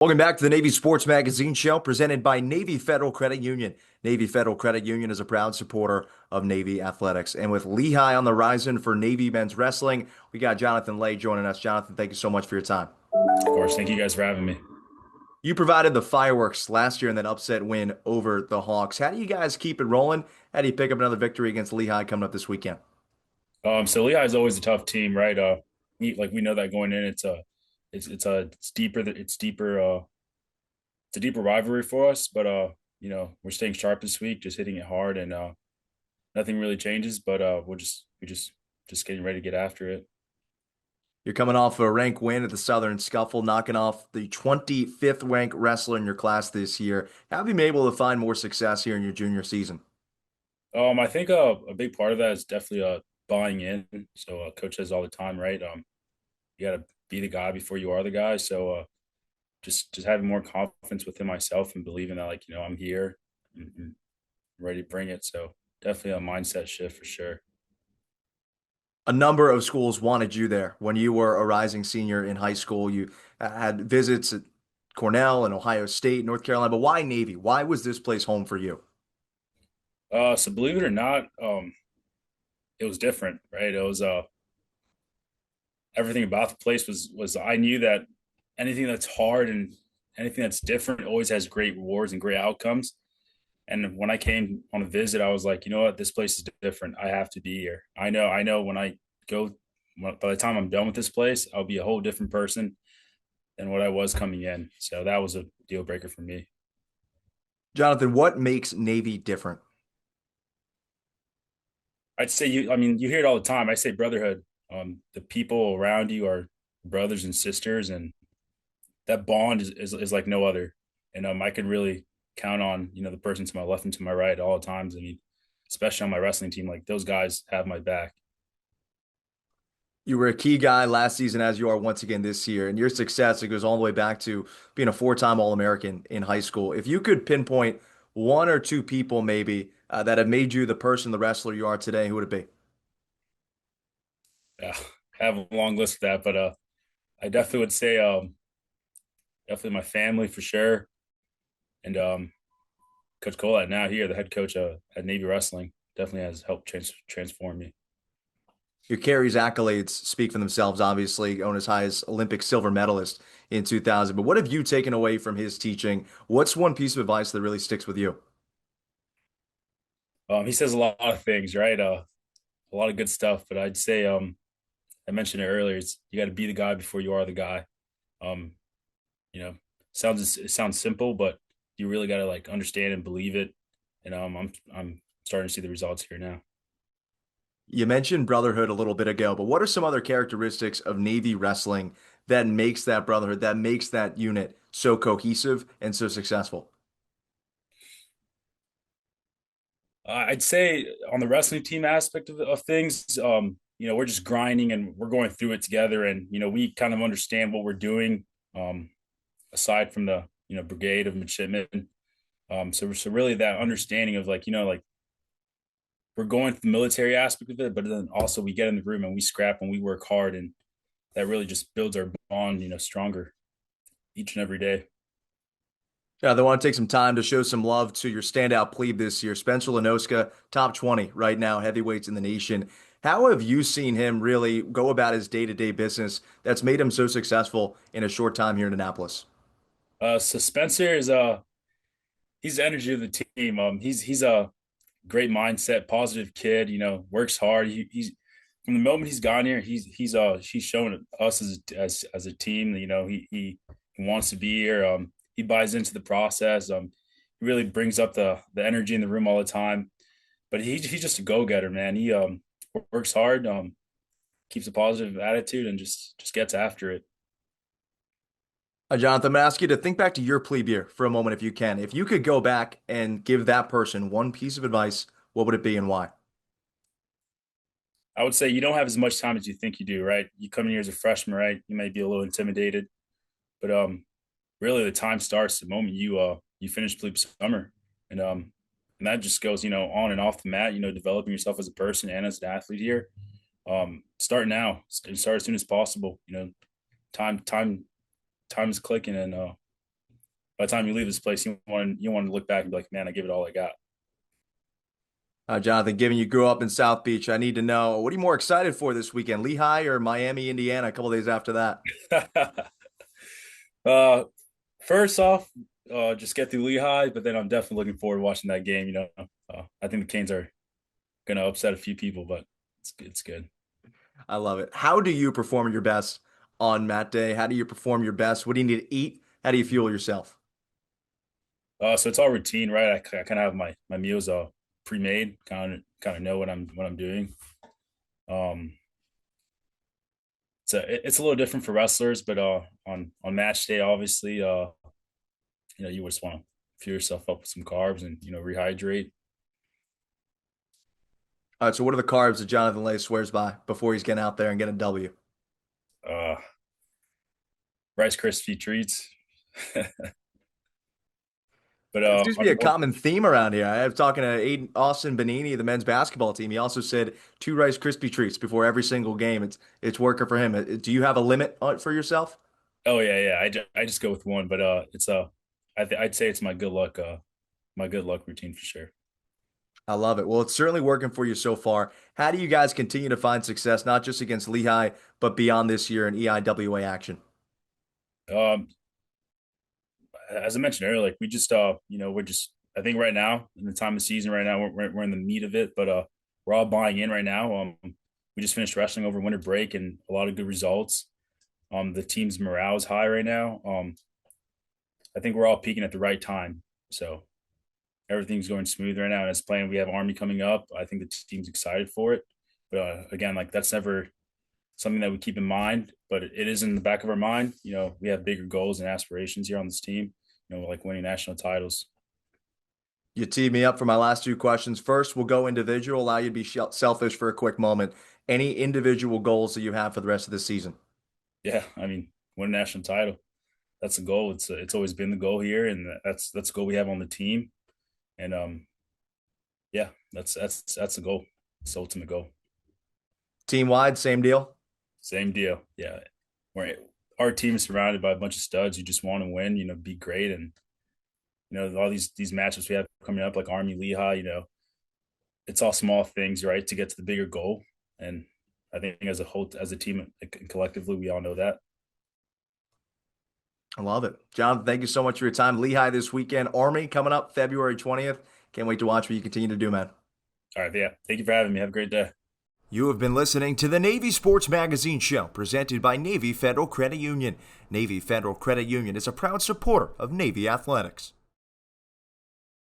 Welcome back to the Navy Sports Magazine Show presented by Navy Federal Credit Union. Navy Federal Credit Union is a proud supporter of Navy athletics. And with Lehigh on the horizon for Navy men's wrestling, we got Jonathan Ley joining us. Jonathan, thank you so much for your time. Of course. Thank you guys for having me. You provided the fireworks last year in that upset win over the Hawks. How do you guys keep it rolling? How do you pick up another victory against Lehigh coming up this weekend? So Lehigh is always a tough team, right? We know that going in, it's deeper. It's a deeper rivalry for us. But we're staying sharp this week, just hitting it hard, and nothing really changes. But we're just getting ready to get after it. You're coming off a rank win at the Southern Scuffle, knocking off the 25th ranked wrestler in your class this year. How have you been able to find more success here in your junior season? I think a big part of that is definitely buying in. So coach says all the time, right? You got to be the guy before you are the guy. So just having more confidence within myself and believing that I'm here and ready to bring it. So definitely a mindset shift for sure. A number of schools wanted you there when you were a rising senior in high school. You had visits at Cornell and Ohio State, North Carolina, but why Navy? Why was this place home for you? So believe it or not, it was different, right? It was everything about the place was I knew that anything that's hard and anything that's different always has great rewards and great outcomes. And when I came on a visit, I was like, you know what, this place is different. I have to be here. I know when I go, by the time I'm done with this place, I'll be a whole different person than what I was coming in. So that was a deal breaker for me. Jonathan, what makes Navy different? I'd say I mean, you hear it all the time. I say brotherhood. The people around you are brothers and sisters, and that bond is like no other. And I can really count on, the person to my left and to my right at all times. I mean, especially on my wrestling team, like those guys have my back. You were a key guy last season, as you are once again this year, and your success, it goes all the way back to being a four-time All-American in high school. If you could pinpoint one or two people maybe that have made you the person, the wrestler you are today, who would it be? Yeah, I have a long list of that, but I definitely would say definitely my family for sure, and Coach Cole now here, the head coach at Navy Wrestling, definitely has helped transform me. Your carries accolades speak for themselves, obviously, own as high as Olympic silver medalist in 2000. But what have you taken away from his teaching? What's one piece of advice that really sticks with you? He says a lot of things, right? A lot of good stuff, but I'd say I mentioned it earlier. You got to be the guy before you are the guy. Um, you know, it sounds simple, but you really got to like understand and believe it. And I'm starting to see the results here now. You mentioned brotherhood a little bit ago, but what are some other characteristics of Navy wrestling that makes that brotherhood, that makes that unit so cohesive and so successful? I'd say on the wrestling team aspect of things, we're just grinding and we're going through it together, and we kind of understand what we're doing. Um, Aside from the brigade of midshipmen, so really that understanding of like we're going through the military aspect of it, but then also we get in the room and we scrap and we work hard, and that really just builds our bond, stronger each and every day. Yeah, they want to take some time to show some love to your standout plebe this year, Spencer Lenoska, top 20 right now, heavyweights in the nation. How have you seen him really go about his day-to-day business that's made him so successful in a short time here in Annapolis? So Spencer is he's the energy of the team. He's a great mindset, positive kid. Works hard. He's from the moment he's gone here, he's shown us as a team. He wants to be here. He buys into the process. He really brings up the energy in the room all the time. But he's just a go getter, man. He works hard, keeps a positive attitude, and just gets after it. Jonathan, I'm going to ask you to think back to your plebe year for a moment if you can. If you could go back and give that person one piece of advice, what would it be and why? I would say you don't have as much time as you think you do, right? You come in here as a freshman, right? You may be a little intimidated, but really the time starts the moment you finish plebe summer, and and that just goes on and off the mat. Developing yourself as a person and as an athlete here. Start now, start as soon as possible. Time time time is clicking, and by the time you leave this place, you want to look back and be like, man, I give it all I got. Jonathan, given you grew up in South Beach, I need to know, what are you more excited for this weekend, Lehigh or Miami, Indiana, a couple days after that? uh, First off, just get through Lehigh, but then I'm definitely looking forward to watching that game. I think the Canes are going to upset a few people, but it's good. I love it. How do you perform your best on mat day? How do you perform your best? What do you need to eat? How do you fuel yourself? So it's all routine, right? I kind of have my meals pre-made, kind of know what I'm doing. Um, it's a little different for wrestlers, but on match day, obviously, you just want to fuel yourself up with some carbs and rehydrate. All right, so what are the carbs that Jonathan Ley swears by before he's getting out there and getting a W? Uh, Rice Krispie treats, but It seems to be a common theme around here. I was talking to Aiden Austin Benini, the men's basketball team. He also said two Rice Krispie treats before every single game. It's working for him. Do you have a limit for yourself? oh yeah. I just go with one, but it's I'd say it's my good luck routine for sure. I love it. Well, it's certainly working for you so far. How do you guys continue to find success, not just against Lehigh, but beyond this year in EIWA action? Um, as I mentioned earlier, like we just we're just I think right now in the time of season right now we're in the meat of it, but we're all buying in right now. We just finished wrestling over winter break and a lot of good results. The team's morale is high right now. I think we're all peaking at the right time. So everything's going smooth right now. And as planned, we have Army coming up. I think the team's excited for it. But again, like that's never something that we keep in mind, but it is in the back of our mind. We have bigger goals and aspirations here on this team, like winning national titles. You teed me up for my last two questions. First, we'll go individual, allow you to be selfish for a quick moment. Any individual goals that you have for the rest of the season? Yeah. I mean, win a national title. That's a goal. It's always been the goal here. And that's a goal we have on the team. And yeah, that's the goal. It's the ultimate goal. Team wide, same deal. Same deal. Yeah. We're, our team is surrounded by a bunch of studs who just want to win, be great. And, all these matchups we have coming up, like Army, Lehigh, it's all small things, right, to get to the bigger goal. And I think as a whole, as a team, collectively, we all know that. I love it. John, thank you so much for your time. Lehigh this weekend. Army coming up February 20th. Can't wait to watch what you continue to do, man. All right. Yeah. Thank you for having me. Have a great day. You have been listening to the Navy Sports Magazine Show, presented by Navy Federal Credit Union. Navy Federal Credit Union is a proud supporter of Navy athletics.